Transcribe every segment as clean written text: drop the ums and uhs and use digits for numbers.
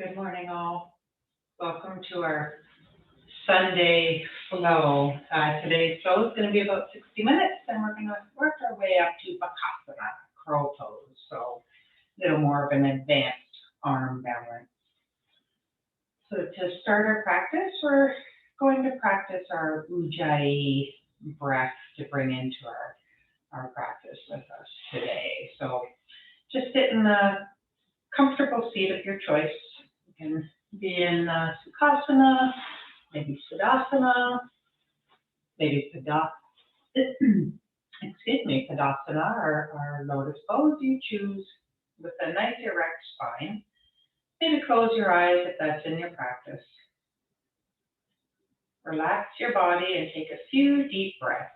Good morning, all. Welcome to our Sunday flow. Today's flow is going to be about 60 minutes, and we're going to work our way up to Bakasana Crow pose. So a little more of an advanced arm balance. So to start our practice, we're going to practice our Ujjayi breath to bring into our practice with us today. So just sit in a comfortable seat of your choice. You can be in Sukhasana, maybe Siddhasana, maybe Padasana or lotus pose. You choose with a nice erect spine. Maybe close your eyes if that's in your practice. Relax your body and take a few deep breaths.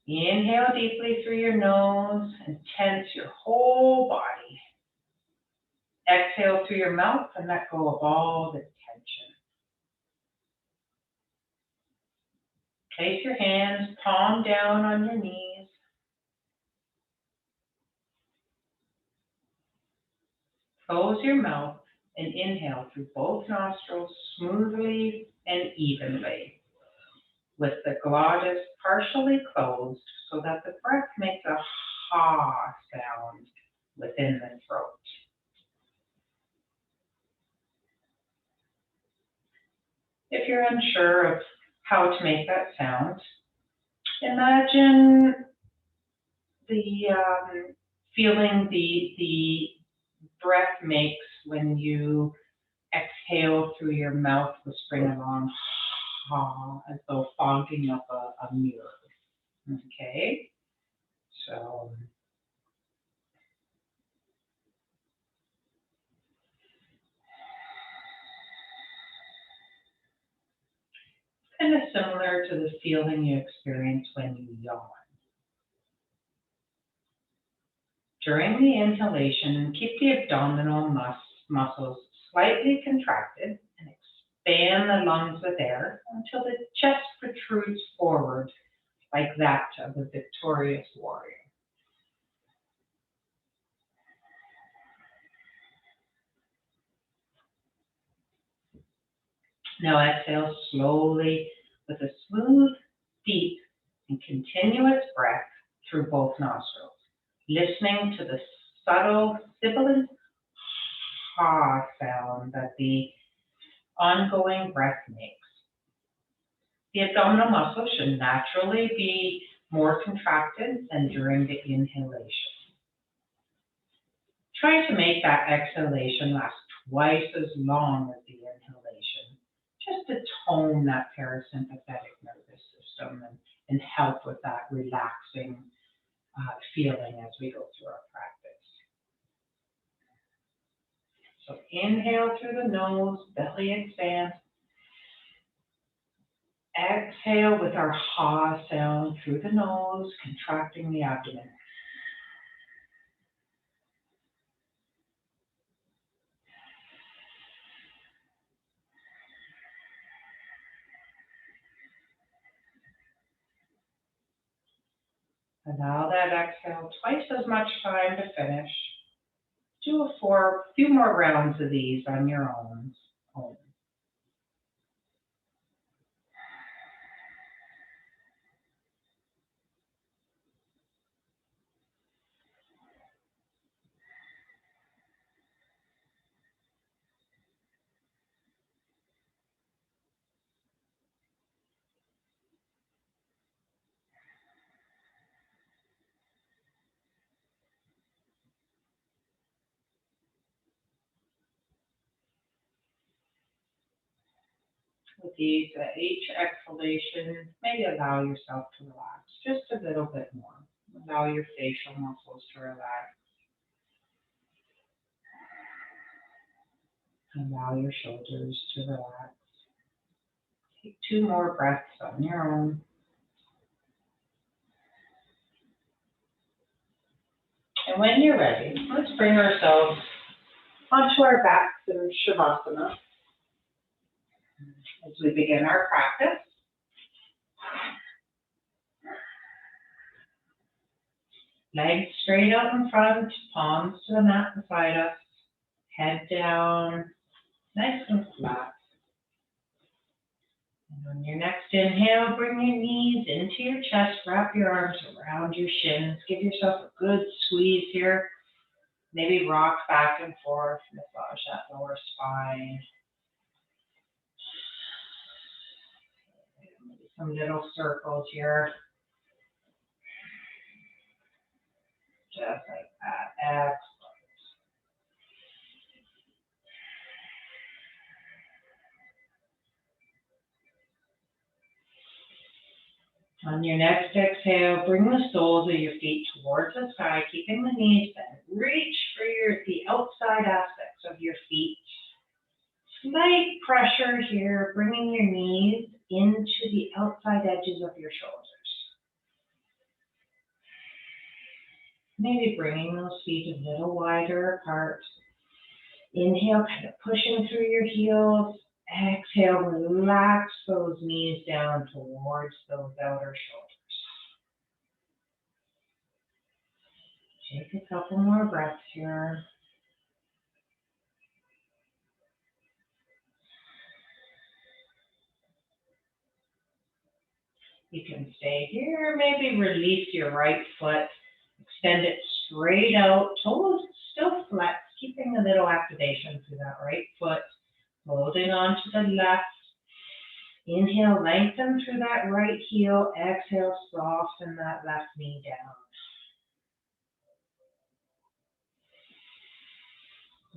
Inhale deeply through your nose and tense your whole body. Exhale through your mouth and let go of all the tension. Place your hands palm down on your knees. Close your mouth and inhale through both nostrils smoothly and evenly, with the glottis partially closed so that the breath makes a ha sound within the throat. If you're unsure of how to make that sound, imagine the feeling the breath makes when you exhale through your mouth, whispering along ha, as though fogging up a mirror. Okay, so kind of similar to the feeling you experience when you yawn. During the inhalation, keep the abdominal muscles slightly contracted and expand the lungs with air until the chest protrudes forward like that of a victorious warrior. Now exhale slowly with a smooth, deep, and continuous breath through both nostrils, listening to the subtle, sibilant ha sound that the ongoing breath makes. The abdominal muscles should naturally be more contracted than during the inhalation. Try to make that exhalation last twice as long as the inhalation, just to tone that parasympathetic nervous system and help with that relaxing feeling as we go through our practice. So inhale through the nose, belly expands. Exhale with our ha sound through the nose, contracting the abdomen. Allow that exhale twice as much time to finish. Do a few more rounds of these on your own. With each exhalation, maybe allow yourself to relax just a little bit more. Allow your facial muscles to relax. Allow your shoulders to relax. Take 2 more breaths on your own. And when you're ready, let's bring ourselves onto our backs in Shavasana as we begin our practice. Legs straight out in front, palms to the mat beside us, head down, nice and flat. And on your next inhale, bring your knees into your chest, wrap your arms around your shins, give yourself a good squeeze here. Maybe rock back and forth, massage that lower spine. Maybe some little circles here. Just like that. Excellent. On your next exhale, bring the soles of your feet towards the sky, keeping the knees bent. Reach for the outside aspects of your feet. Slight pressure here, bringing your knees into the outside edges of your shoulders. Maybe bringing those feet a little wider apart. Inhale, kind of pushing through your heels. Exhale, relax those knees down towards those outer shoulders. Take a couple more breaths here. You can stay here, maybe release your right foot, extend it straight out, toes still flex, keeping a little activation through that right foot, holding on to the left. Inhale, lengthen through that right heel, exhale, soften that left knee down.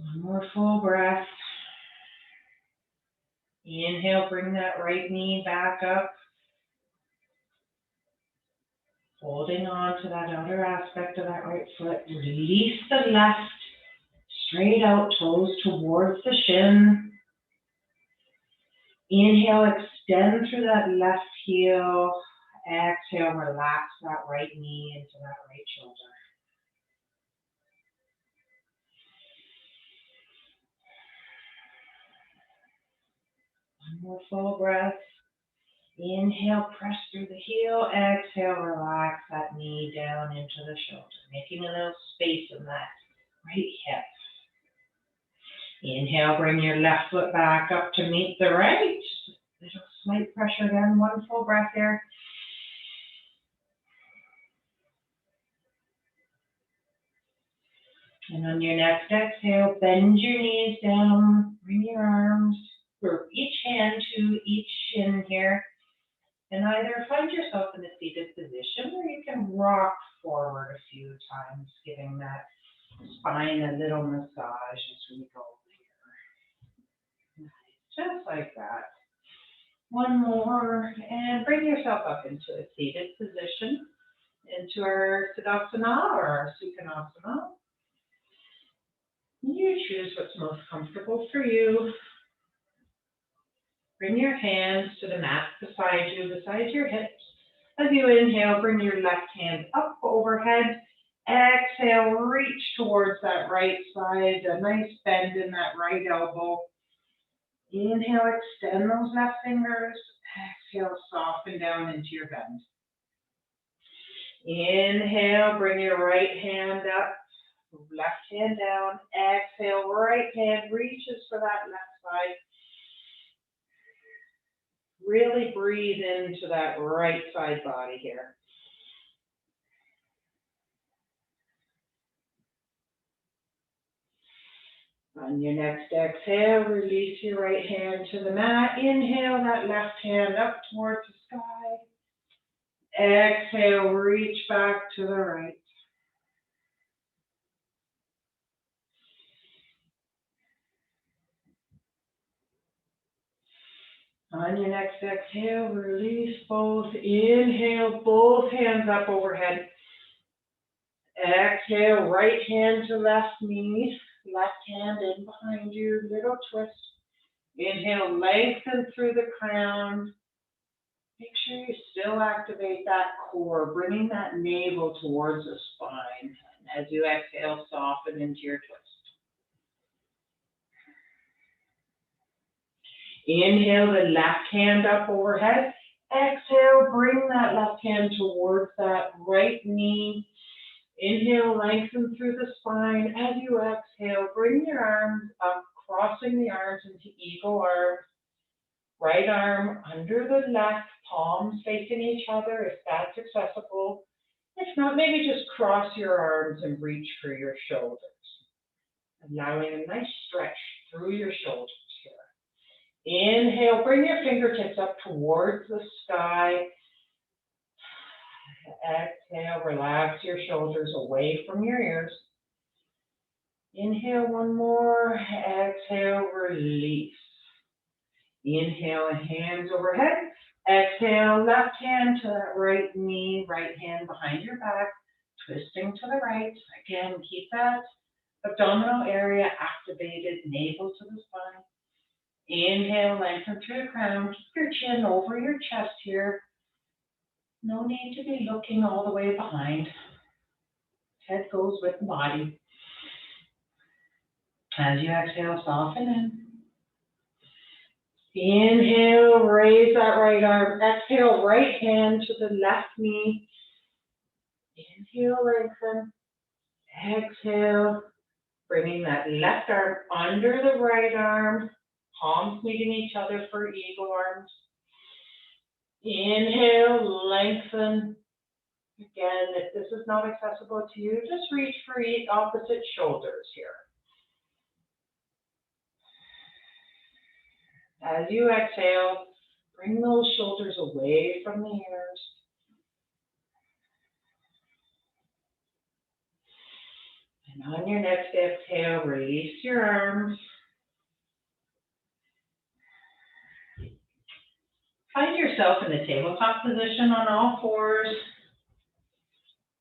One more full breath. Inhale, bring that right knee back up. Holding on to that outer aspect of that right foot. Release the left, straight out, toes towards the shin. Inhale, extend through that left heel. Exhale, relax that right knee into that right shoulder. One more full breath. Inhale, press through the heel. Exhale, relax that knee down into the shoulder, making a little space in that right hip. Inhale, bring your left foot back up to meet the right. Little slight pressure again. One full breath here. And on your next exhale, bend your knees down. Bring your arms, or each hand to each shin here. And either find yourself in a seated position or you can rock forward a few times, giving that spine a little massage as we go here. Nice, just like that. One more, and bring yourself up into a seated position, into our Tadasana or our Sukhanasana. You choose what's most comfortable for you. Bring your hands to the mat beside you, beside your hips. As you inhale, bring your left hand up overhead. Exhale, reach towards that right side, a nice bend in that right elbow. Inhale, extend those left fingers. Exhale, soften down into your bend. Inhale, bring your right hand up, left hand down. Exhale, right hand reaches for that left side. Really breathe into that right side body here. On your next exhale, release your right hand to the mat. Inhale that left hand up towards the sky. Exhale, reach back to the right. On your next exhale, release both. Inhale, both hands up overhead. Exhale, right hand to left knee. Left hand in behind you, little twist. Inhale, lengthen through the crown. Make sure you still activate that core, bringing that navel towards the spine. And as you exhale, soften into your twist. Inhale the left hand up overhead. Exhale, bring that left hand towards that right knee. Inhale, lengthen through the spine. As you exhale, bring your arms up, crossing the arms into eagle arms. Right arm under the left, palms facing each other if that's accessible. If not, maybe just cross your arms and reach for your shoulders. Allowing a nice stretch through your shoulders here. Inhale, bring your fingertips up towards the sky. Exhale, relax your shoulders away from your ears. Inhale, one more. Exhale, release. Inhale, hands overhead. Exhale, left hand to that right knee, right hand behind your back, twisting to the right. Again, keep that abdominal area activated, navel to the spine. Inhale, lengthen through the crown. Keep your chin over your chest here. No need to be looking all the way behind. Head goes with the body. As you exhale, soften in. Inhale, raise that right arm. Exhale, right hand to the left knee. Inhale, lengthen. Exhale, bringing that left arm under the right arm. Palms meeting each other for eagle arms. Inhale, lengthen. Again, if this is not accessible to you, just reach for opposite shoulders here. As you exhale, bring those shoulders away from the ears. And on your next exhale, release your arms. Find yourself in the tabletop position on all fours.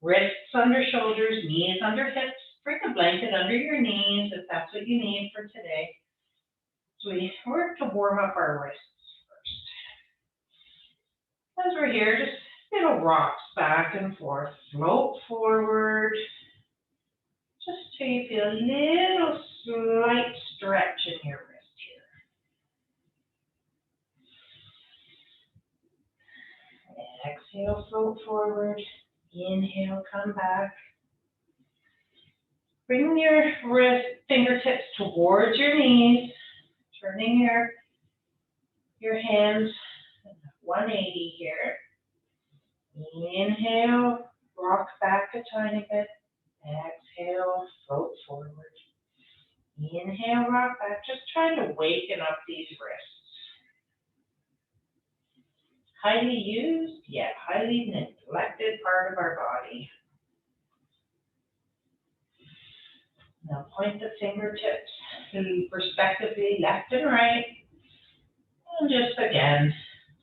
Wrists under shoulders, knees under hips. Bring a blanket under your knees if that's what you need for today. So we work to warm up our wrists first. As we're here, just little rocks back and forth. Float forward. Just till you feel a little slight stretch in your wrist here. Exhale, float forward. Inhale, come back. Bring your fingertips towards your knees, turning your hands 180 here. Inhale, rock back a tiny bit. Exhale, float forward. Inhale, rock back. Just trying to waken up these wrists. Highly used, yet highly neglected part of our body. Now point the fingertips respectively left and right. And just again,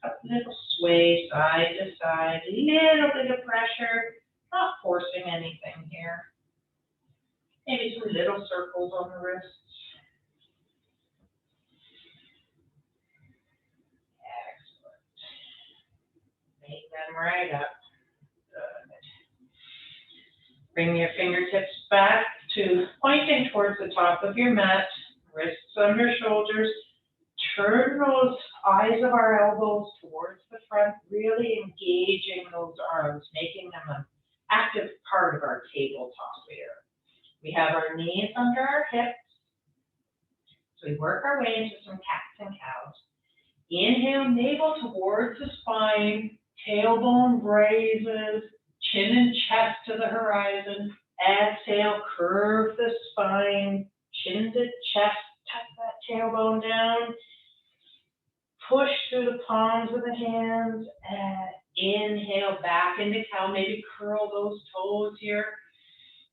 a little sway side to side, a little bit of pressure, not forcing anything here. Maybe some little circles on the wrists. Excellent. Make them right up. Good. Bring your fingertips back to pointing towards the top of your mat, wrists under shoulders. Turn those eyes of our elbows towards the front, really engaging those arms, making them an active part of our tabletop here. We have our knees under our hips. So we work our way into some cats and cows. Inhale, navel towards the spine, tailbone raises, chin and chest to the horizon. Exhale, curve the spine, chin to chest, tuck that tailbone down. Push through the palms of the hands. Inhale, back into cow. Maybe curl those toes here.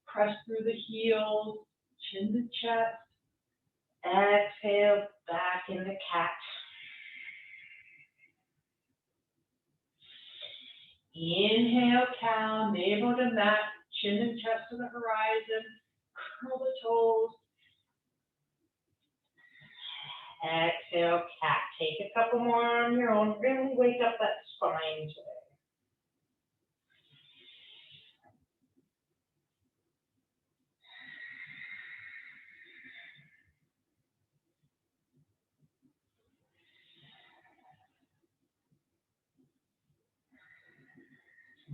Press through the heels, chin to chest. Exhale, back into cat. Inhale, cow, navel to mat, chin and chest to the horizon. Curl the toes. Exhale, cat. Take a couple more on your own. Really wake up that spine today.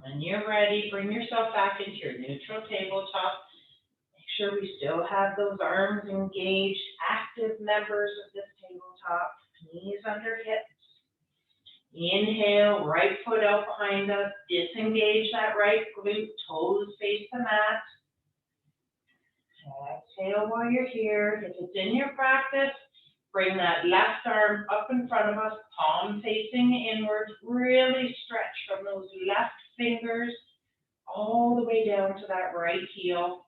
When you're ready, bring yourself back into your neutral tabletop. Make sure we still have those arms engaged, active members of this tabletop, knees under hips. Inhale, right foot out behind us, disengage that right glute, toes face the mat. Exhale while you're here. If it's in your practice, bring that left arm up in front of us, palm facing inward. Really stretch from those left fingers all the way down to that right heel.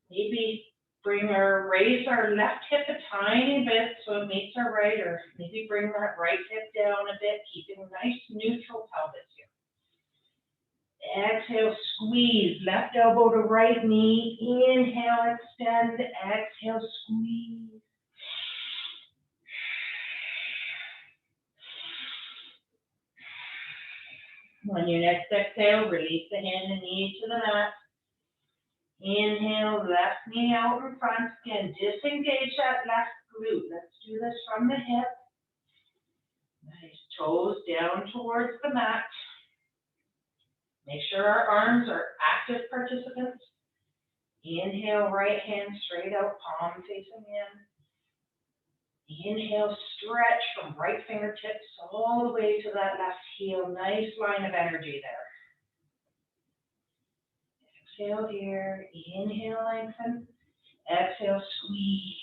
Maybe raise our left hip a tiny bit so it meets our right, or maybe bring that right hip down a bit, keeping a nice neutral pelvis here. Exhale, squeeze, left elbow to right knee. Inhale, extend, exhale, squeeze. On your next exhale, release the hand and knee to the mat. Inhale, left knee out in front. Again, disengage that left glute. Let's do this from the hip. Nice, toes down towards the mat. Make sure our arms are active participants. Inhale, right hand straight out, palm facing in. Inhale, stretch from right fingertips all the way to that left heel. Nice line of energy there. Exhale here. Inhale, lengthen. Exhale, squeeze.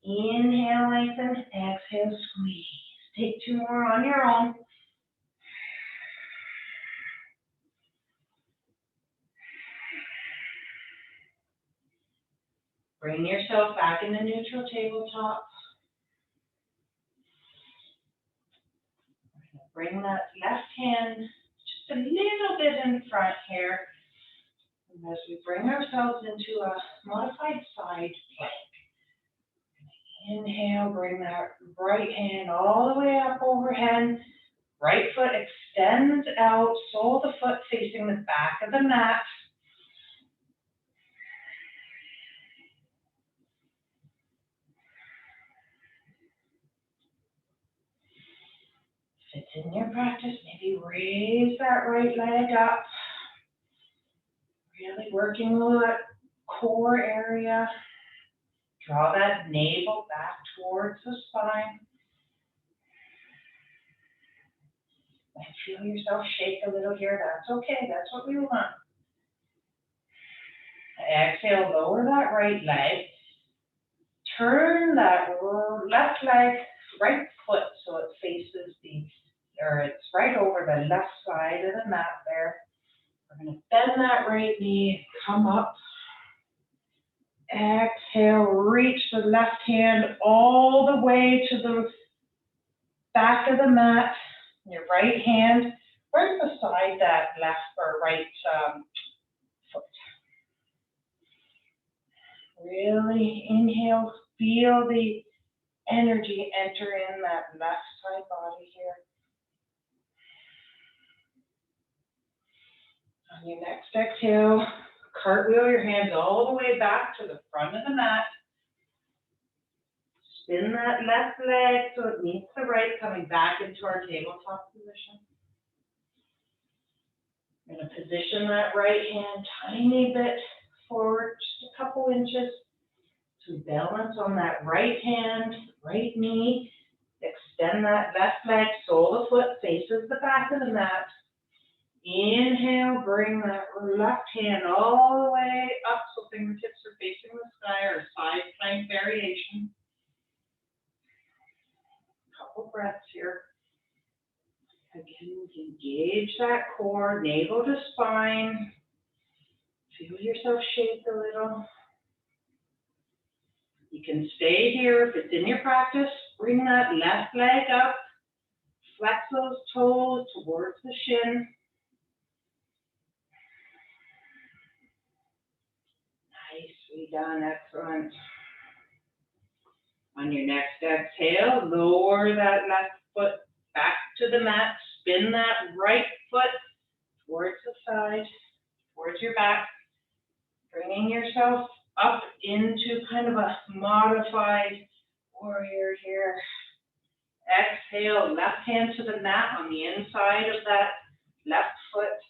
Inhale, lengthen. Exhale, squeeze. Take two more on your own. Bring yourself back into neutral tabletop. Bring that left hand just a little bit in front here. And as we bring ourselves into a modified side plank. Inhale, bring that right hand all the way up overhead. Right foot extends out, sole of the foot facing the back of the mat. If it's in your practice, maybe raise that right leg up. Really working on that core area. Draw that navel back towards the spine. And feel yourself shake a little here. That's okay. That's what we want. Exhale, lower that right leg. Turn that left leg, right foot so it faces it's right over the left side of the mat there. We're going to bend that right knee, come up. Exhale, reach the left hand all the way to the back of the mat. Your right hand right beside that left or right foot. Really inhale, feel the energy enter in that left side body here. On your next exhale, cartwheel your hands all the way back to the front of the mat. Spin that left leg so it meets the right, coming back into our tabletop position. We're going to position that right hand tiny bit forward, just a couple inches. So balance on that right hand, right knee. Extend that left leg, sole of the foot faces the back of the mat. Inhale, bring that left hand all the way up so fingertips are facing the sky, or side plank variation. Couple breaths here. Again, engage that core, navel to spine. Feel yourself shake a little. You can stay here if it's in your practice. Bring that left leg up. Flex those toes towards the shin. Nicely done, excellent. On your next exhale, lower that left foot back to the mat. Spin that right foot towards the side, towards your back. Bringing yourself up into kind of a modified warrior here. Exhale, left hand to the mat on the inside of that Left foot,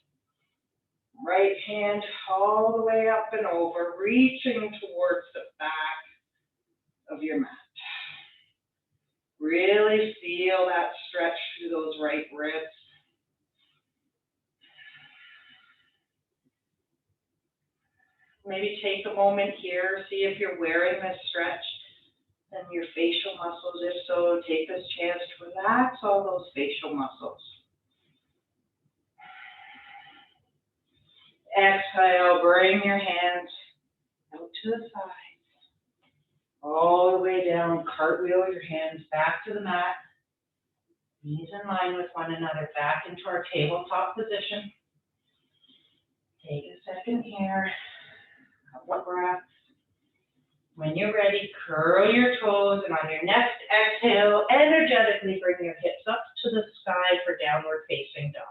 right hand all the way up and over, reaching towards the back of your mat. Really feel that stretch through those right ribs. Maybe take a moment here, see if you're wearing this stretch and your facial muscles. If so, take this chance to relax all those facial muscles. Exhale, bring your hands out to the sides. All the way down, cartwheel your hands back to the mat. Knees in line with one another, back into our tabletop position. Take a second here. Couple of breaths. When you're ready, curl your toes, and on your next exhale, energetically bring your hips up to the sky for downward facing dog.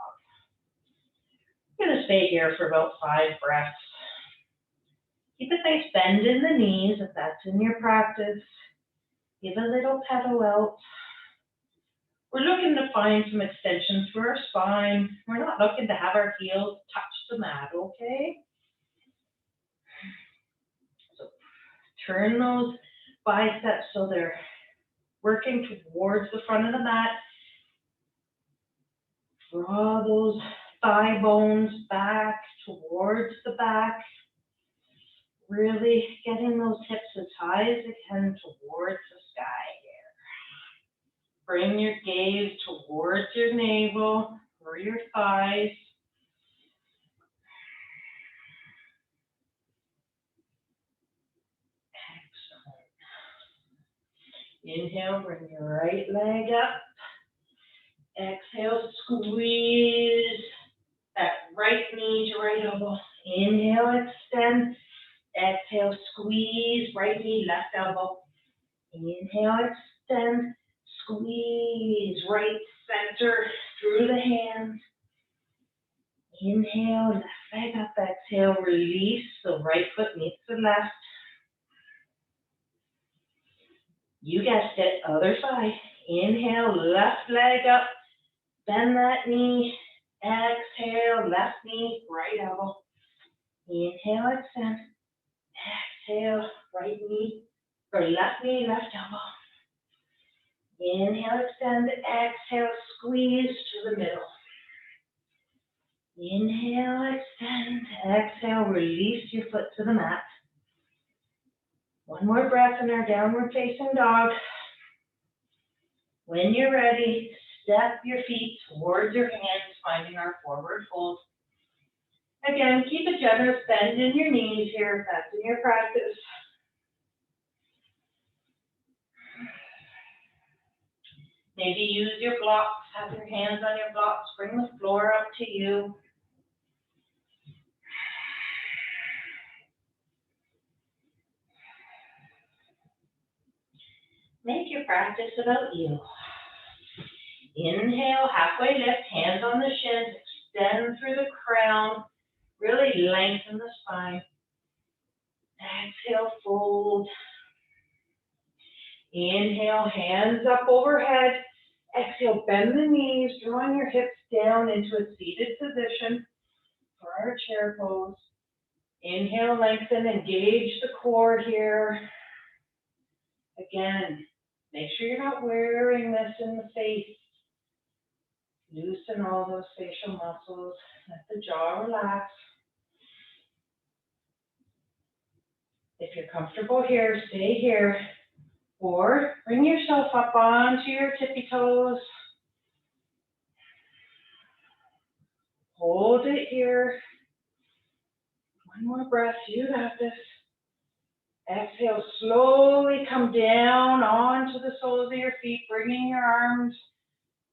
I'm going to stay here for about 5 breaths. Keep a nice bend in the knees if that's in your practice. Give a little pedal out. We're looking to find some extensions for our spine. We're not looking to have our heels touch the mat, okay? So turn those biceps so they're working towards the front of the mat. Draw those thigh bones back towards the back. Really getting those hips as high as they can towards the sky here. Bring your gaze towards your navel or your thighs. Excellent. Inhale, bring your right leg up. Exhale, squeeze that right knee to right elbow. Inhale, extend. Exhale, squeeze right knee, left elbow. Inhale, extend. Squeeze right center through the hands. Inhale, left leg up. Exhale, release. The right foot meets the left. You guessed it, other side. Inhale, left leg up. Bend that knee. Exhale, left knee, right elbow. Inhale, extend. Exhale, right knee, or left knee, left elbow. Inhale, extend. Exhale, squeeze to the middle. Inhale, extend. Exhale, release your foot to the mat. One more breath in our downward facing dog. When you're ready, step your feet towards your hands, finding our forward fold. Again, keep a generous bend in your knees here if that's in your practice. Maybe use your blocks, have your hands on your blocks, bring the floor up to you. Make your practice about you. Inhale, halfway lift, hands on the shins, extend through the crown, really lengthen the spine. Exhale, fold. Inhale, hands up overhead. Exhale, bend the knees, drawing your hips down into a seated position for our chair pose. Inhale, lengthen, engage the core here. Again, make sure you're not wearing this in the face. Loosen all those facial muscles. Let the jaw relax. If you're comfortable here, stay here. Or bring yourself up onto your tippy toes. Hold it here. One more breath, you got this. Exhale, slowly come down onto the soles of your feet, bringing your arms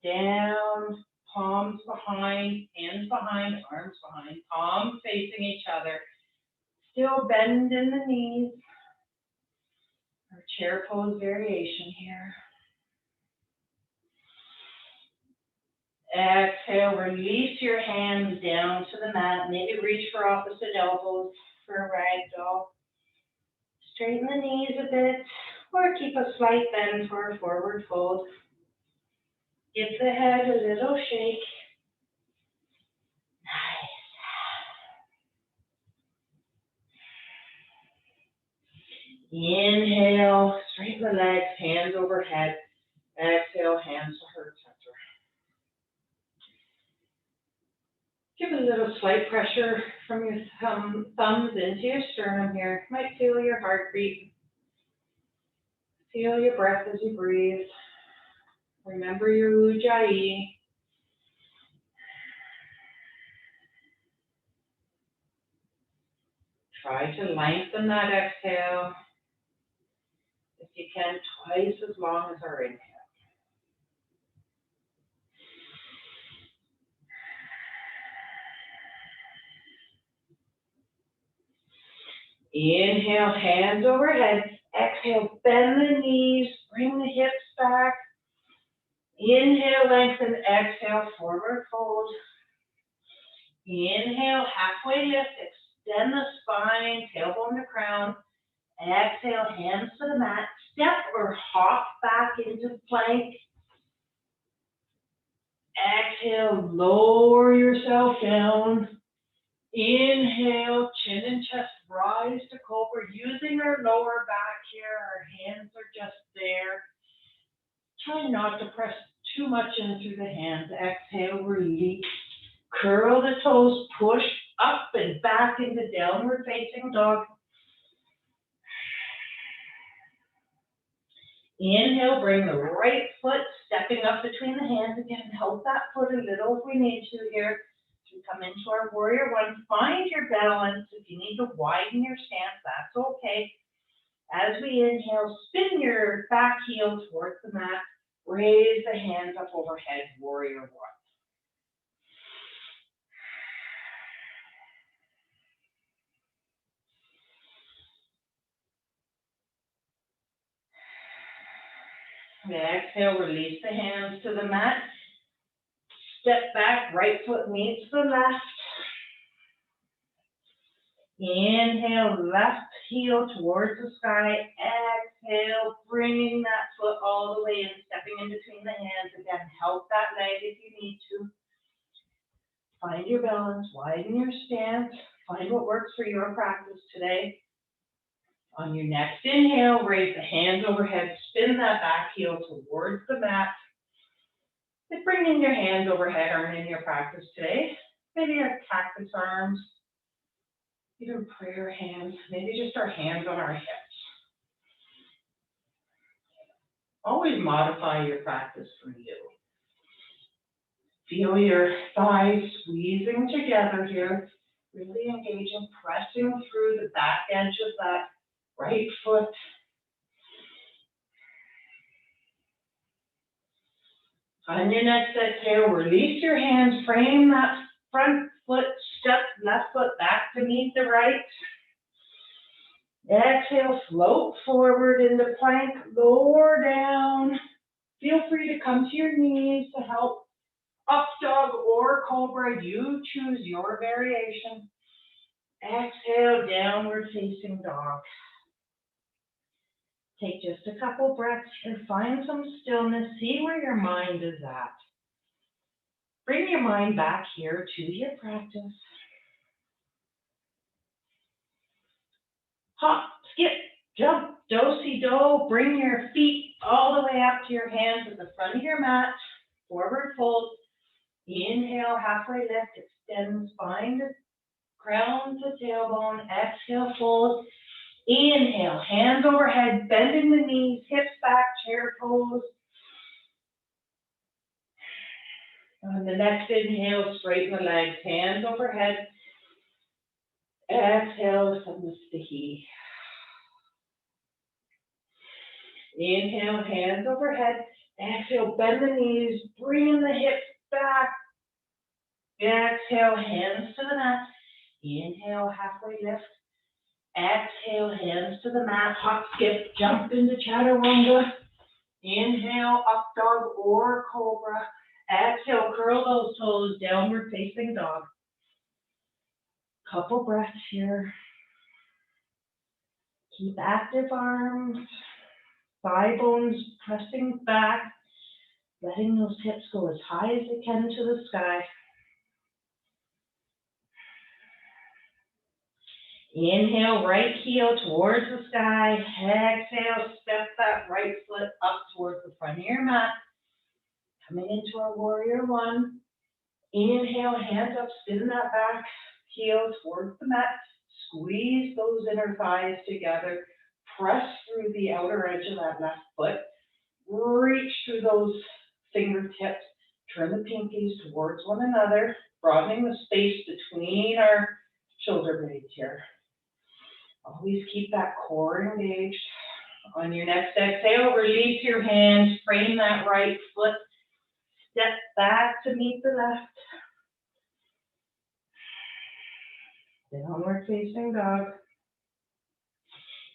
down, palms behind, hands behind, arms behind, palms facing each other. Still bend in the knees. Our chair pose variation here. Exhale, release your hands down to the mat. Maybe reach for opposite elbows for a ragdoll. Straighten the knees a bit, or keep a slight bend for a forward fold. Give the head a little shake. Inhale, straighten the legs, hands overhead. Exhale, hands to heart center. Give a little slight pressure from your thumbs into your sternum here. You might feel your heartbeat. Feel your breath as you breathe. Remember your ujjayi. Try to lengthen that exhale. If you can, twice as long as our inhale. Inhale, hands overhead. Exhale, bend the knees, bring the hips back. Inhale, lengthen. Exhale, forward fold. Inhale, halfway lift. Extend the spine, tailbone to crown. Exhale, hands to the mat. Step or hop back into plank. Exhale, lower yourself down. Inhale, chin and chest rise to cobra, using our lower back here. Our hands are just there. Try not to press too much in through the hands. Exhale, release. Curl the toes, push up and back into downward facing dog. Inhale, bring the right foot stepping up between the hands again. Help that foot a little if we need to here. We come into our warrior one. Find your balance. If you need to widen your stance, that's okay. As we inhale, spin your back heel towards the mat. Raise the hands up overhead, warrior one. Exhale, release the hands to the mat. Step back, right foot meets the left. Inhale, left heel towards the sky. Exhale, bringing that foot all the way in, stepping in between the hands. Again, help that leg if you need to. Find your balance, widen your stance. Find what works for your practice today. On your next inhale, raise the hands overhead, spin that back heel towards the mat. Just bringing your hands overhead aren't in your practice today. Maybe your cactus arms, even prayer hands, maybe just our hands on our hips. Always modify your practice for you. Feel your thighs squeezing together here, really engaging, pressing through the back edge of that right foot. On your next exhale, release your hands, frame that front foot, step left foot back to meet the right. Exhale, float forward into plank, lower down. Feel free to come to your knees to help. Up dog or cobra, you choose your variation. Exhale, downward facing dog. Take just a couple breaths and find some stillness. See where your mind is at. Bring your mind back here to your practice. Hop, skip, jump, do-si-do. Bring your feet all the way up to your hands at the front of your mat. Forward fold. Inhale, halfway lift. Extend spine to crown to tailbone. Exhale, fold. Inhale, hands overhead, bending the knees, hips back, chair pose. On the next inhale, straighten the legs, hands overhead. Exhale, Namaste. Inhale, hands overhead. Exhale, bend the knees, bring the hips back. Exhale, hands to the mat. Inhale, halfway lift. Exhale, hands to the mat, hop, skip, jump into chaturanga. Inhale, up dog or cobra. Exhale, curl those toes, downward facing dog. Couple breaths here. Keep active arms, thigh bones pressing back, letting those hips go as high as they can to the sky. Inhale, right heel towards the sky. Exhale, step that right foot up towards the front of your mat. Coming into our warrior one. Inhale, hands up, spin that back heel towards the mat. Squeeze those inner thighs together. Press through the outer edge of that left foot. Reach through those fingertips. Turn the pinkies towards one another, broadening the space between our shoulder blades here. Always keep that core engaged. On your next exhale, release your hands, frame that right foot, step back to meet the left. Downward facing dog.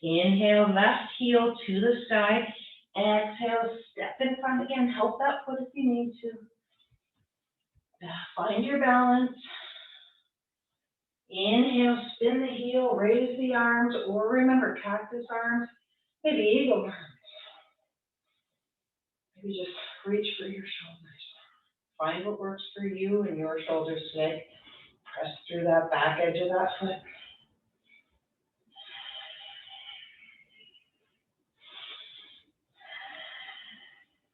Inhale, left heel to the sky. Exhale, step in front again. Help that foot if you need to. Find your balance. Inhale, spin the heel, raise the arms, or remember cactus arms, maybe eagle arms. Maybe just reach for your shoulders. Find what works for you and your shoulders today. Press through that back edge of that foot.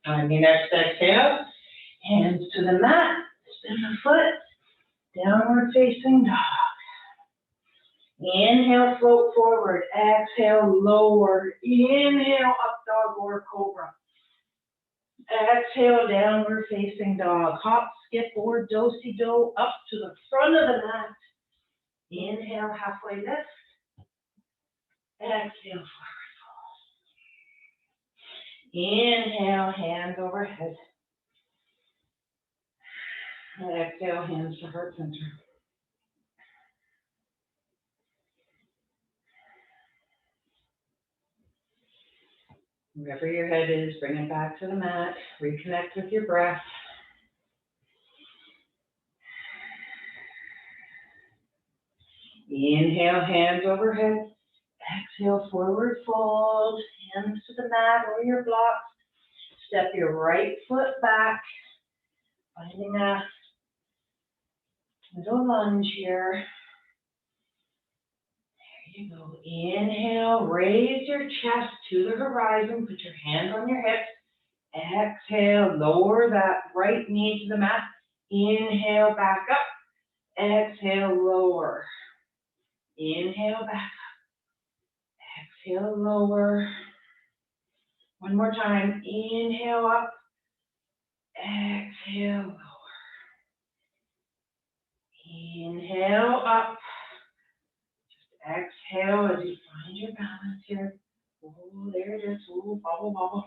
On your next exhale, hands to the mat, spin the foot, downward facing dog. Inhale, float forward. Exhale, lower. Inhale, up dog or cobra. Exhale, downward facing dog. Hop, skip, or do-si-do up to the front of the mat. Inhale, halfway lift. Exhale, forward fold. Inhale, hands overhead. Exhale, hands to heart center. Wherever your head is, bring it back to the mat. Reconnect with your breath. Inhale, hands overhead. Exhale, forward fold. Hands to the mat or your blocks. Step your right foot back. Finding a little lunge here. There you go. Inhale, raise your chest to the horizon. Put your hands on your hips. Exhale, lower that right knee to the mat. Inhale, back up. Exhale, lower. Inhale, back up. Exhale, lower. One more time. Inhale up. Exhale, lower. Inhale up. Exhale as you find your balance here. Oh, there it is. Oh, bubble, bubble.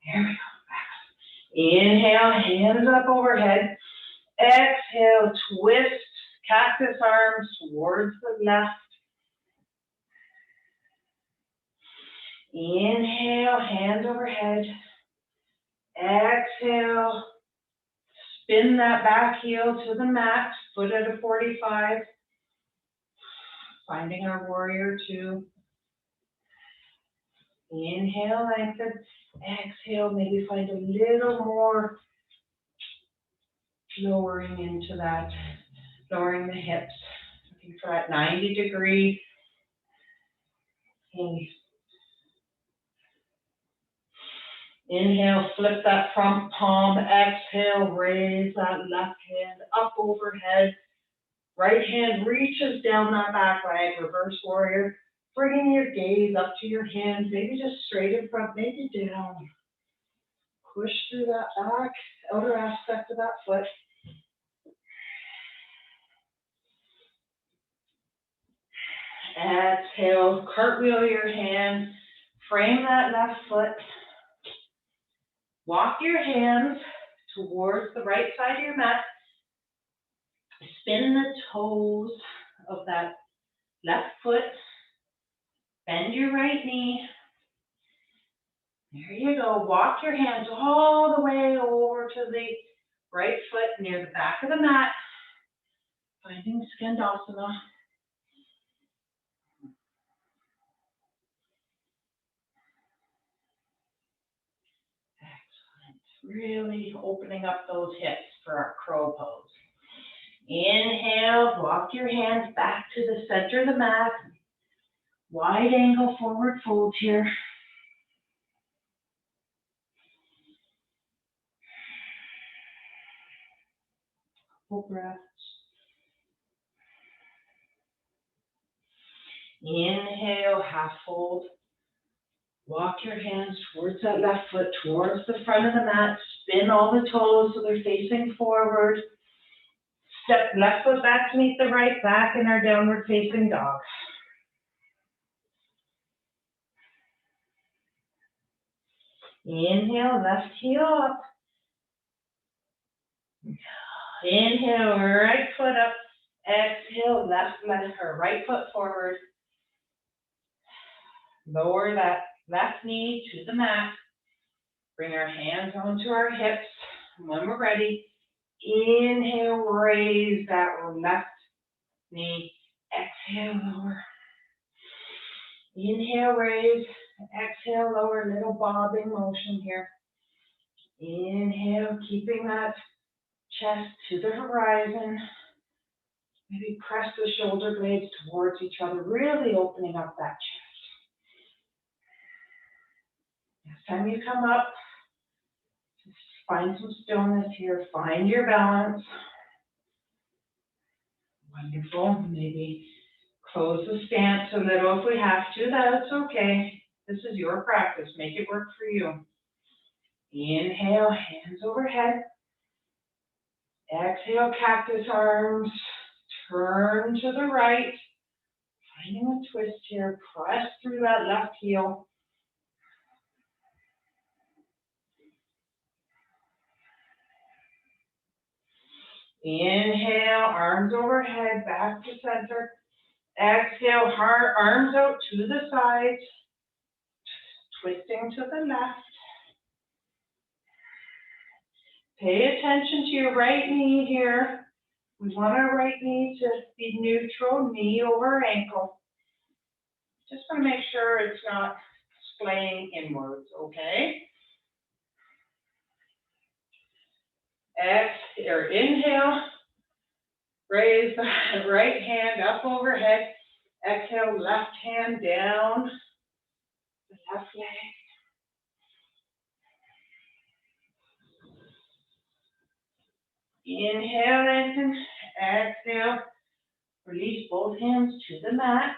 There we go. Inhale, hands up overhead. Exhale, twist cactus arms towards the left. Inhale, hands overhead. Exhale, spin that back heel to the mat, foot at a 45. Finding our warrior two. Inhale, lengthen. Exhale, maybe find a little more lowering into that, lowering the hips. Looking for that 90-degree. Inhale, flip that front palm. Exhale, raise that left hand up overhead. Right hand reaches down that back leg, reverse warrior. Bringing your gaze up to your hands, maybe just straight in front, maybe down. Push through that back, outer aspect of that foot. Exhale, cartwheel your hands, frame that left foot. Walk your hands towards the right side of your mat. Spin the toes of that left foot. Bend your right knee. There you go. Walk your hands all the way over to the right foot near the back of the mat. Finding Skandasana. Excellent. Really opening up those hips for our crow pose. Inhale, walk your hands back to the center of the mat. Wide angle forward fold here. Full breath. Inhale, half fold. Walk your hands towards that left foot, towards the front of the mat. Spin all the toes so they're facing forward. Step left foot back to meet the right, back in our downward facing dog. Inhale, left heel up. Inhale, right foot up. Exhale, right foot forward. Lower that left knee to the mat. Bring our hands onto our hips. When we're ready, inhale, raise that left knee. Exhale, lower. Inhale, raise. Exhale, lower. Little bobbing motion here. Inhale, keeping that chest to the horizon. Maybe press the shoulder blades towards each other, really opening up that chest. Next time you come up, just find some stillness here. Find your balance. Wonderful. Maybe close the stance a little if we have to. That's okay. This is your practice. Make it work for you. Inhale, hands overhead. Exhale, cactus arms. Turn to the right. Finding a twist here. Press through that left heel. Inhale, arms overhead, back to center. Exhale, arms out to the sides. Twisting to the left. Pay attention to your right knee here. We want our right knee to be neutral, knee over ankle. Just want to make sure it's not splaying inwards, okay? Inhale, raise the right hand up overhead. Exhale, left hand down the left leg. Inhale, lengthen. Exhale, release both hands to the mat.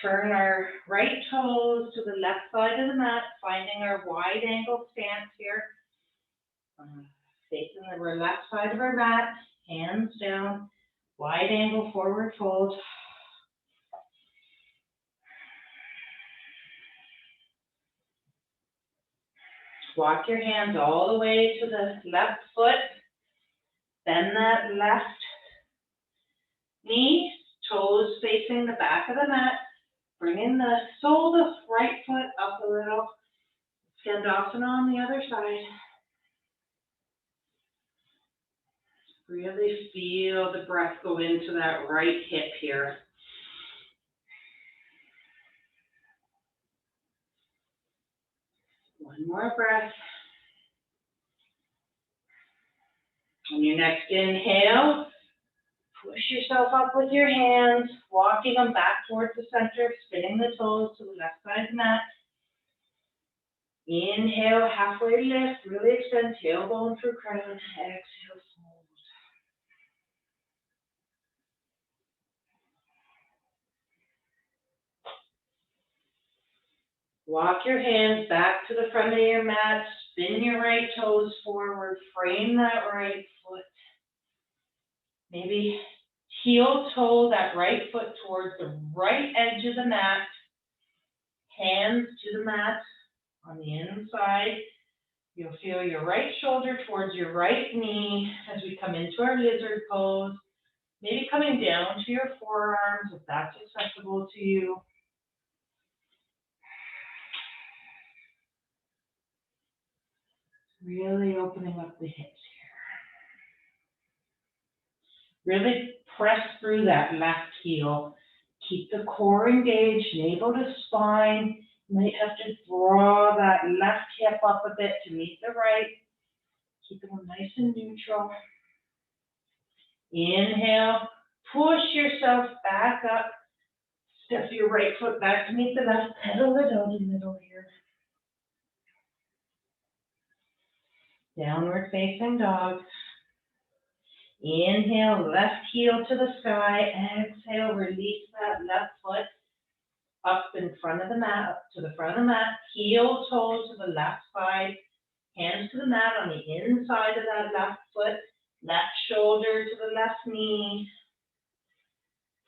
Turn our right toes to the left side of the mat, finding our wide angle stance here. Facing the left side of our mat, hands down, wide angle forward fold. Walk your hands all the way to the left foot. Bend that left knee, toes facing the back of the mat. Bringing the sole of the right foot up a little. Shavasana on the other side. Really feel the breath go into that right hip here. One more breath. On your next inhale, push yourself up with your hands, walking them back towards the center, spinning the toes to the left side of the mat. Inhale, halfway lift, really extend tailbone through crown. Exhale, fold. Walk your hands back to the front of your mat, spin your right toes forward, frame that right foot. Maybe heel toe that right foot towards the right edge of the mat. Hands to the mat on the inside. You'll feel your right shoulder towards your right knee as we come into our lizard pose. Maybe coming down to your forearms if that's accessible to you. Really opening up the hips here. Really press through that left heel. Keep the core engaged, navel to spine. You might have to draw that left hip up a bit to meet the right. Keep it nice and neutral. Inhale, push yourself back up. Step your right foot back to meet the left, pedal it out in the middle here. Downward facing dog. Inhale, left heel to the sky. Exhale, release that left foot up in front of the mat, up to the front of the mat. Heel toe to the left side. Hands to the mat on the inside of that left foot. Left shoulder to the left knee.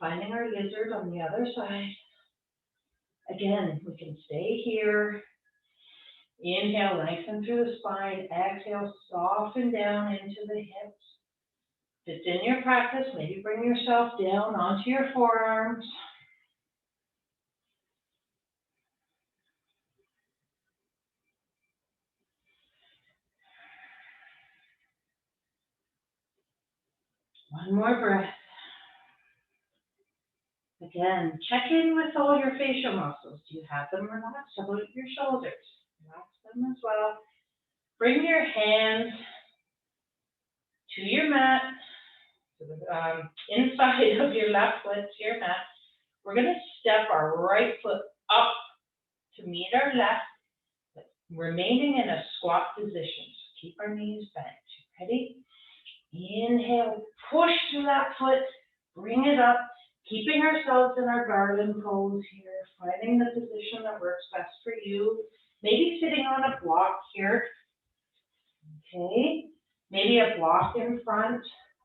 Finding our lizard on the other side. Again, we can stay here. Inhale, lengthen through the spine. Exhale, soften down into the hips. If it's in your practice, maybe bring yourself down onto your forearms. One more breath. Again, check in with all your facial muscles. Do you have them relaxed? How about your shoulders? Relax them as well. Bring your hands to your mat, to the inside of your left foot to your mat. We're going to step our right foot up to meet our left, remaining in a squat position. So keep our knees bent. Ready? Inhale, push through that foot, bring it up, keeping ourselves in our garland pose here, finding the position that works best for you. Maybe sitting on a block here. Okay, maybe a block in front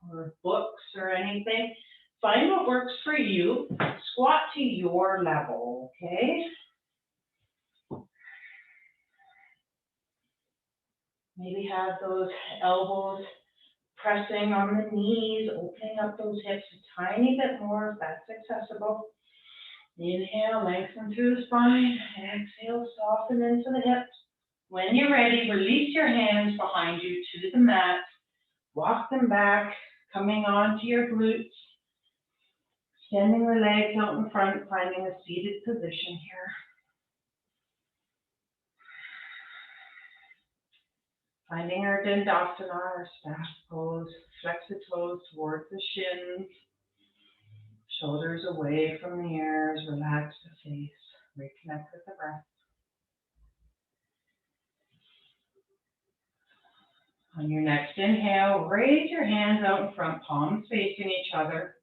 or books or anything. Find what works for you. Squat to your level, okay? Maybe have those elbows pressing on the knees, opening up those hips a tiny bit more if that's accessible. Inhale, lengthen through the spine. Exhale, soften into the hips. When you're ready, release your hands behind you to the mat. Walk them back, coming onto your glutes. Extending the legs out in front, finding a seated position here. Finding our Dandasana, our staff pose. Flex the toes towards the shins. Shoulders away from the ears. Relax the face. Reconnect with the breath. On your next inhale, raise your hands out in front, palms facing each other.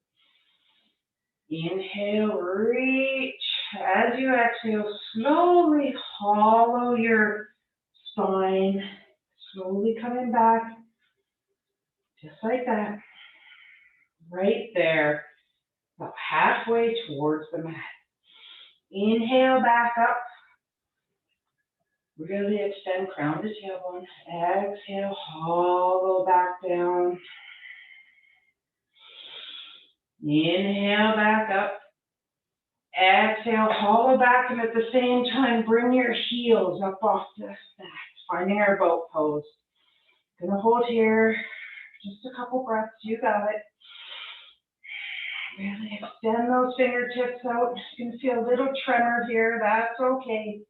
Inhale, reach. As you exhale, slowly hollow your spine. Slowly coming back, just like that. Right there, about halfway towards the mat. Inhale, back up. Really extend crown to tailbone. Exhale, hollow back down. Inhale, back up. Exhale, hollow back, and at the same time, bring your heels up off the mat, finding our boat pose. Gonna hold here, just a couple breaths, you got it. Really extend those fingertips out. You can feel a little tremor here, that's okay.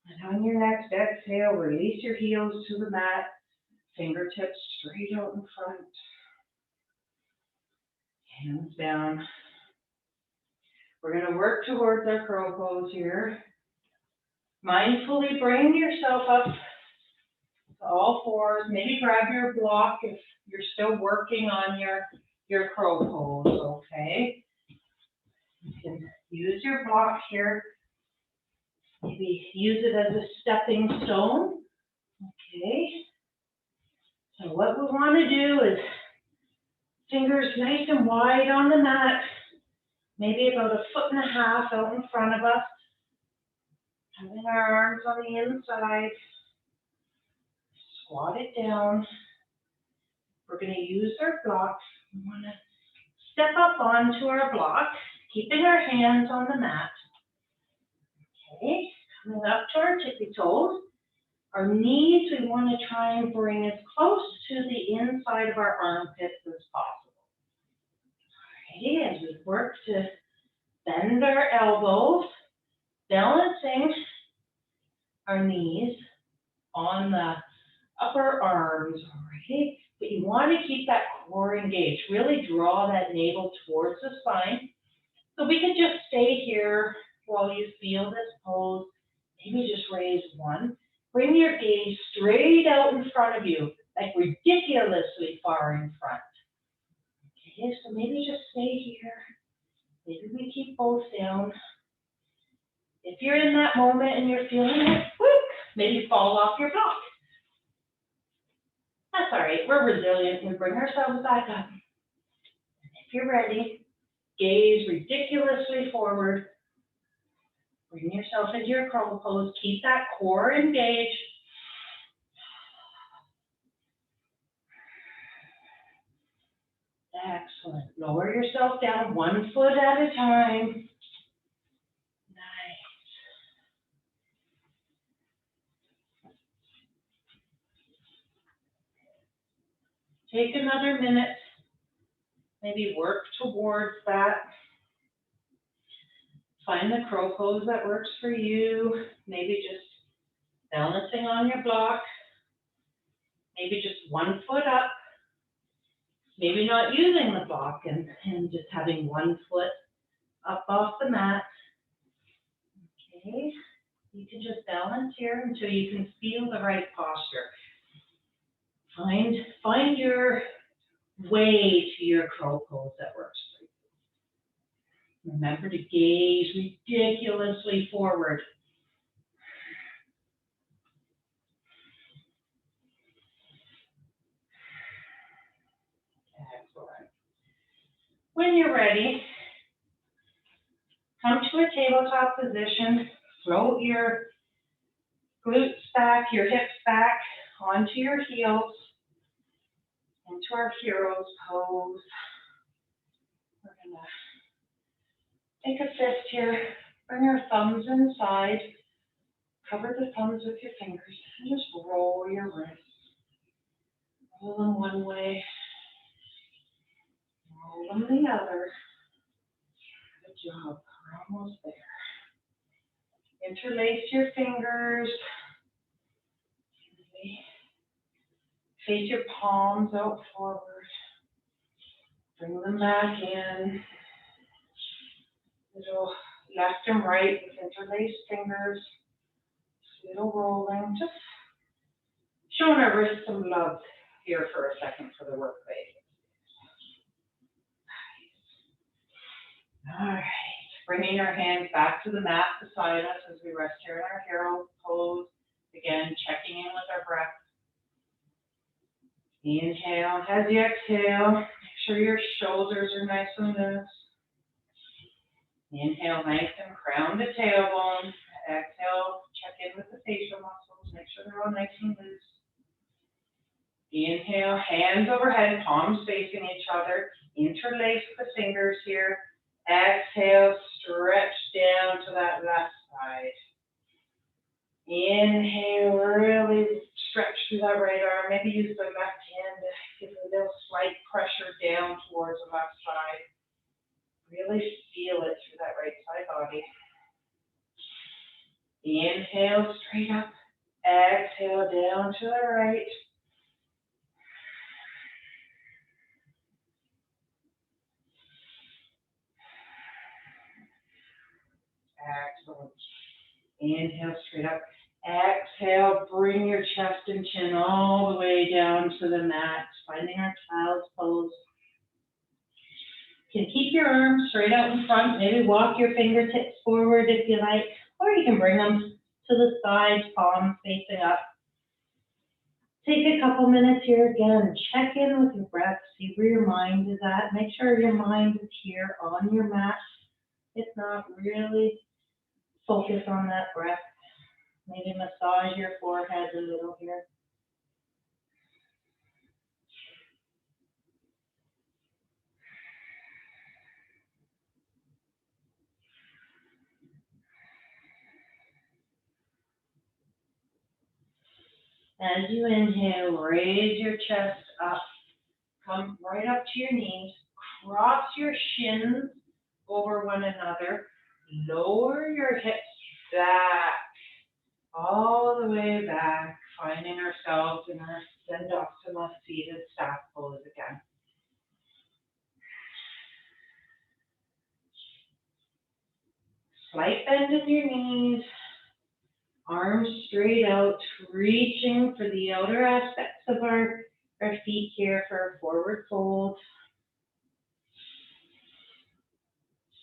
And on your next exhale, release your heels to the mat, fingertips straight out in front. Hands down. We're going to work towards our crow pose here. Mindfully bring yourself up to all fours. Maybe grab your block if you're still working on your crow pose, okay? You can use your block here. Maybe use it as a stepping stone, okay? So what we want to do is fingers nice and wide on the mat, maybe about 1.5 feet out in front of us. Having our arms on the inside. Squat it down. We're going to use our blocks. We want to step up onto our block, keeping our hands on the mat. Okay, coming up to our tippy toes. Our knees, we want to try and bring as close to the inside of our armpits as possible. Alrighty, as we work to bend our elbows, balancing our knees on the upper arms, alrighty? But you want to keep that core engaged. Really draw that navel towards the spine. So we can just stay here while you feel this pose. Maybe just raise one. Bring your gaze straight out in front of you, like ridiculously far in front. Okay, so maybe just stay here. Maybe we keep both down. If you're in that moment and you're feeling it, whoop, maybe fall off your block. That's all right, we're resilient. We bring ourselves back up. If you're ready, gaze ridiculously forward. Bring yourself into your crow pose. Keep that core engaged. Excellent. Lower yourself down 1 foot at a time. Nice. Take another minute. Maybe work towards that. Find the crow pose that works for you. Maybe just balancing on your block. Maybe just 1 foot up. Maybe not using the block and just having 1 foot up off the mat. Okay, you can just balance here until you can feel the right posture. Find your way to your crow pose that works for you. Remember to gaze ridiculously forward. Excellent. When you're ready, come to a tabletop position. Float your glutes back, your hips back onto your heels, into our hero's pose. We're gonna take a fist here, bring our thumbs inside, cover the thumbs with your fingers, and just roll your wrists. Roll them one way, roll them the other. Good job, we're almost there. Interlace your fingers. Face your palms out forward. Bring them back in. Little left and right with interlaced fingers. Little rolling. Just showing our wrists some love here for a second for the work base. All right. Bringing our hands back to the mat beside us as we rest here in our hero pose. Again, checking in with our breath. Inhale. As you exhale, make sure your shoulders are nice and loose. Inhale, nice and crown to tailbone. Exhale, check in with the facial muscles. Make sure they're all nice and loose. Inhale, hands overhead, palms facing each other. Interlace the fingers here. Exhale, stretch down to that left side. Inhale, really stretch through that right arm. Maybe use the left hand to give a little slight pressure down towards the left side. Really feel it through that right side body. Inhale, straight up. Exhale, down to the right. Excellent. Inhale, straight up. Exhale, bring your chest and chin all the way down to the mat, finding our child's pose. You can keep your arms straight out in front, maybe walk your fingertips forward if you like, or you can bring them to the sides, palms facing up. Take a couple minutes here again, check in with your breath, see where your mind is at. Make sure your mind is here on your mat. If not, really focus on that breath. Maybe massage your forehead a little here. As you inhale, raise your chest up. Come right up to your knees. Cross your shins over one another. Lower your hips back, all the way back. finding ourselves in our Dandasana seated staff pose again. Slight bend in your knees, arms straight out, reaching for the outer aspects of our feet here for our forward fold.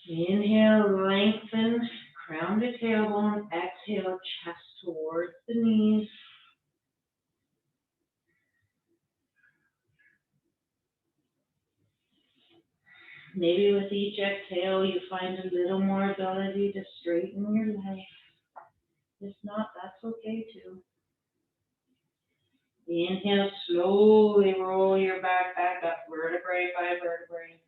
Inhale, lengthen, crown to tailbone. Exhale, chest towards the knees. Maybe with each exhale, you find a little more ability to straighten your legs. If not, that's okay too. Inhale, slowly roll your back up, vertebrae by vertebrae.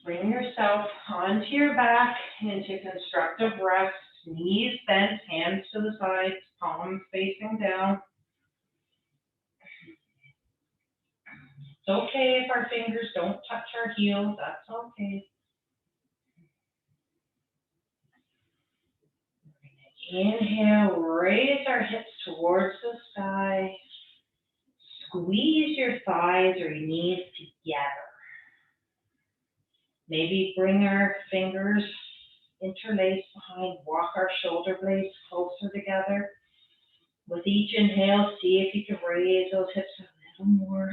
Bring yourself onto your back into constructive rest, knees bent, hands to the sides, palms facing down. It's okay if our fingers don't touch our heels, that's okay. Inhale, raise our hips towards the sky. Squeeze your thighs or your knees together. Maybe bring our fingers interlaced behind, walk our shoulder blades closer together. With each inhale, see if you can raise those hips a little more.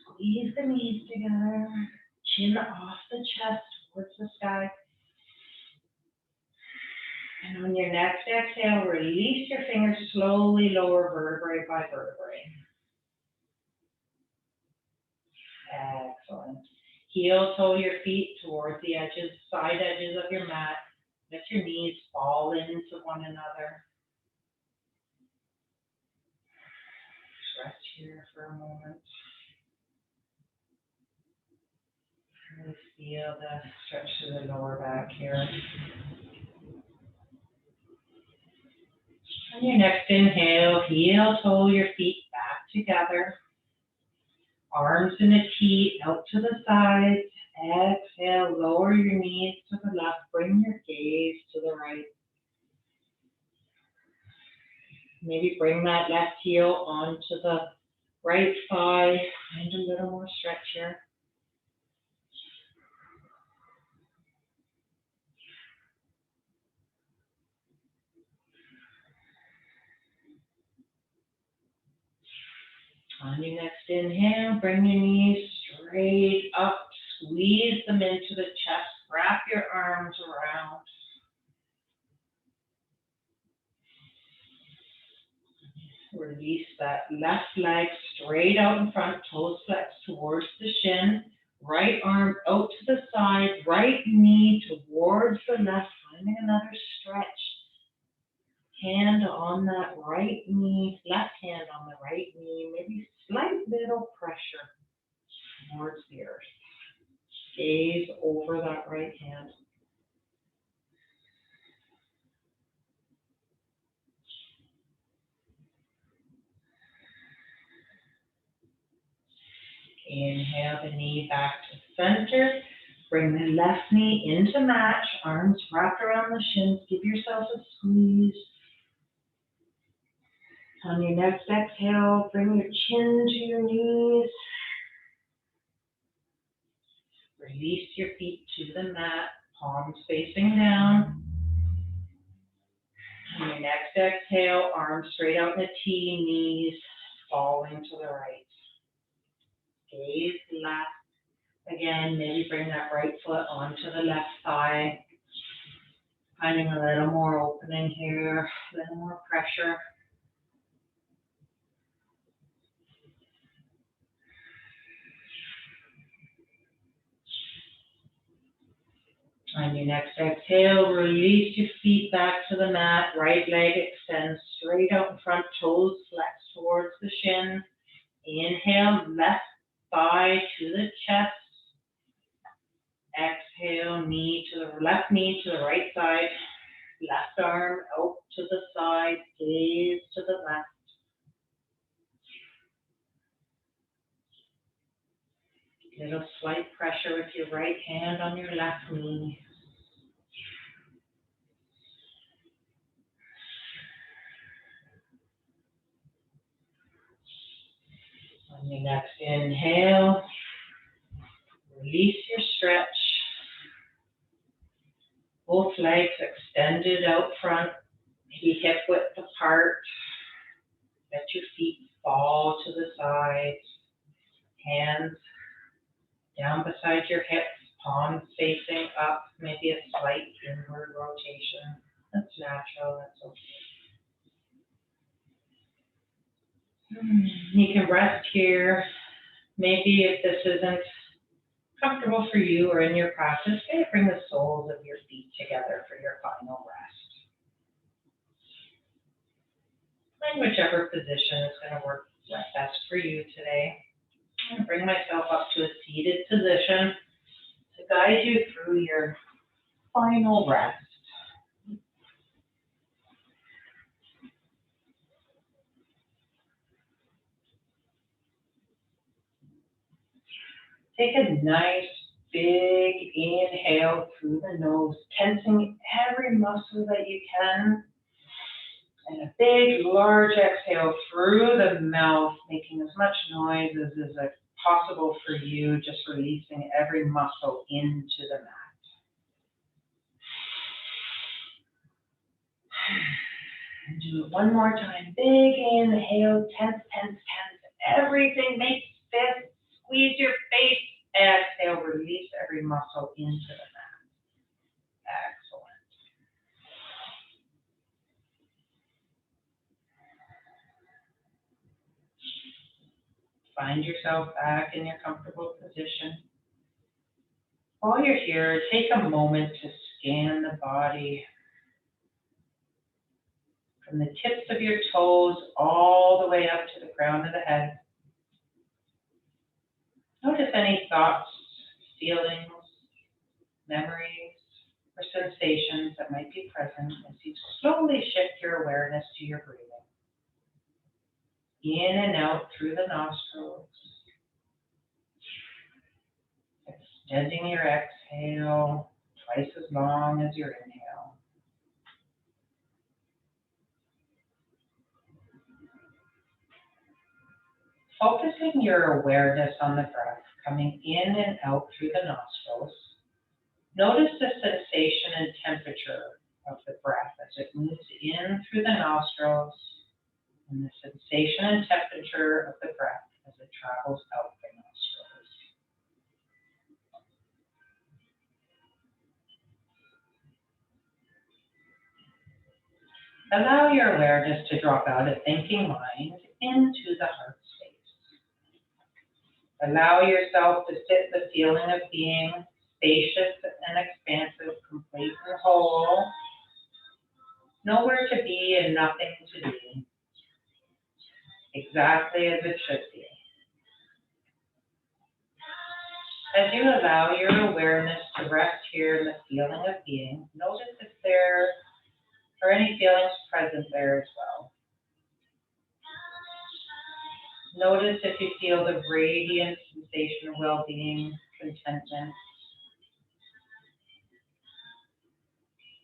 Squeeze the knees together, chin off the chest towards the sky. And on your next exhale, release your fingers, slowly lower vertebrae by vertebrae. Excellent. Heel toe your feet towards the edges, side edges of your mat. Let your knees fall into one another. Just rest here for a moment. Really feel the stretch to the lower back here. On your next inhale, heel toe your feet back together. Arms in a T out to the sides. Exhale, lower your knees to the left. Bring your gaze to the right. Maybe bring that left heel onto the right thigh. Find a little more stretch here. On your next inhale, bring your knees straight up. Squeeze them into the chest. Wrap your arms around. Release that left leg straight out in front, toes flexed towards the shin. Right arm out to the side, right knee towards the left, finding another stretch. Hand on that right knee, left hand on the right knee, maybe slight little pressure towards the earth. Gaze over that right hand. Inhale the knee back to center. Bring the left knee into match, arms wrapped around the shins. Give yourself a squeeze. On your next exhale, bring your chin to your knees. Release your feet to the mat, palms facing down. On your next exhale, arms straight out in a T, knees falling to the right. Gaze left. Again, maybe bring that right foot onto the left thigh. Finding a little more opening here, a little more pressure. On your next exhale, release your feet back to the mat. Right leg extends straight out in front, toes flexed towards the shin. Inhale, left thigh to the chest. Exhale, left knee to the right side. Left arm out to the side, gaze to the left. Little slight pressure with your right hand on your left knee. On your next inhale, release your stretch. Both legs extended out front, maybe hip width apart. Let your feet fall to the sides. Hands down beside your hips, palms facing up, maybe a slight inward rotation. That's natural, that's okay. You can rest here. Maybe if this isn't comfortable for you or in your practice, bring the soles of your feet together for your final rest. Find whichever position is going to work best for you today. I'm going to bring myself up to a seated position to guide you through your final rest. Take a nice big inhale through the nose, tensing every muscle that you can. And a big, large exhale through the mouth, making as much noise as is possible for you, just releasing every muscle into the mat. And do it one more time. Big inhale, tense, tense, tense. Everything, make fists, squeeze your face. Exhale, release every muscle into the mat. Excellent. Find yourself back in your comfortable position. While you're here, take a moment to scan the body from the tips of your toes all the way up to the crown of the head. Notice any thoughts, feelings, memories, or sensations that might be present as you slowly shift your awareness to your breathing. In and out through the nostrils. Extending your exhale twice as long as your inhale. Focusing your awareness on the breath coming in and out through the nostrils. Notice the sensation and temperature of the breath as it moves in through the nostrils, and the sensation and temperature of the breath as it travels out the nostrils. Allow your awareness to drop out of thinking mind into the heart space. Allow yourself to sit the feeling of being spacious and expansive, complete and whole. Nowhere to be and nothing to do. Exactly as it should be. As you allow your awareness to rest here in the feeling of being, notice if there are any feelings present there as well. Notice if you feel the radiant sensation of well-being, contentment.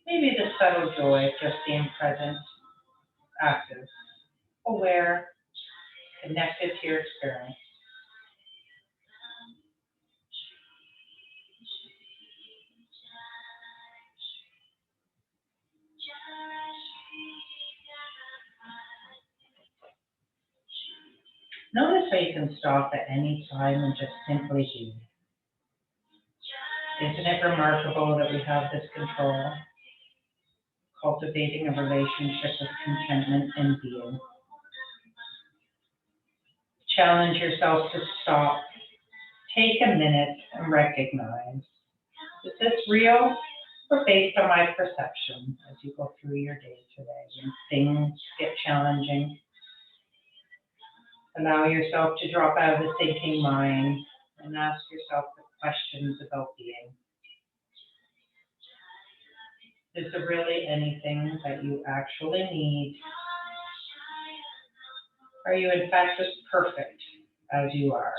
Maybe the subtle joy of just being present, active, aware, connected to your experience. Notice how you can stop at any time and just simply be. Isn't it remarkable that we have this control? Cultivating a relationship with contentment and being. Challenge yourself to stop. Take a minute and recognize, is this real or based on my perception as you go through your day today and things get challenging? Allow yourself to drop out of the thinking mind and ask yourself the questions about being. Is there really anything that you actually need? Are you in fact just perfect as you are?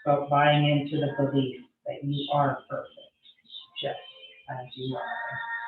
About buying into the belief that you are perfect just as you are.